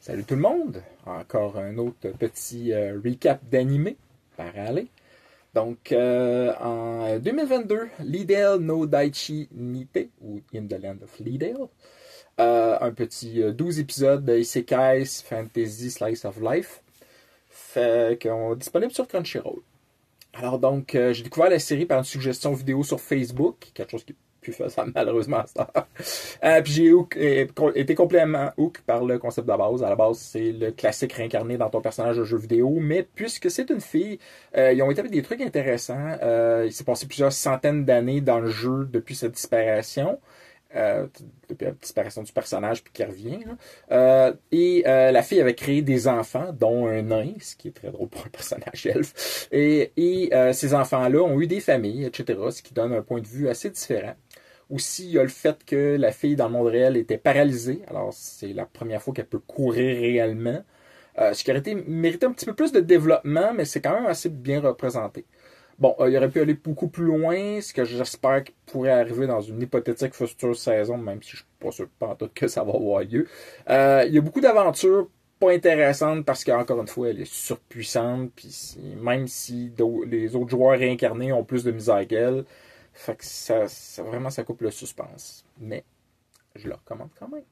Salut tout le monde! Encore un autre petit recap d'animé par aller. Donc, en 2022, Lidale no Daichi Nite, ou In the Land of Lidale, un petit 12 épisodes de Isekai Fantasy Slice of Life, disponible sur Crunchyroll. Alors donc, j'ai découvert la série par une suggestion vidéo sur Facebook, quelque chose qui est plus faisable malheureusement à ça. Puis j'ai été complètement hook par le concept de la base. À la base, c'est le classique réincarné dans ton personnage de jeu vidéo, mais puisque c'est une fille, ils ont établi des trucs intéressants. Il s'est passé plusieurs centaines d'années dans le jeu depuis sa disparition. Depuis la disparition du personnage puis qui revient. La fille avait créé des enfants, dont un nain, ce qui est très drôle pour un personnage elfe. Ces enfants-là ont eu des familles, etc., ce qui donne un point de vue assez différent. Aussi, il y a le fait que la fille dans le monde réel était paralysée. Alors, c'est la première fois qu'elle peut courir réellement. Ce qui aurait mérité un petit peu plus de développement, mais c'est quand même assez bien représenté. Bon, il aurait pu aller beaucoup plus loin, ce que j'espère qu'il pourrait arriver dans une hypothétique future saison, même si je suis pas sûr pas en tout que ça va avoir lieu. Il y a beaucoup d'aventures pas intéressantes parce qu'encore une fois, elle est surpuissante, puis même si les autres joueurs réincarnés ont plus de misère qu'elle, fait que ça coupe le suspense. Mais je le recommande quand même.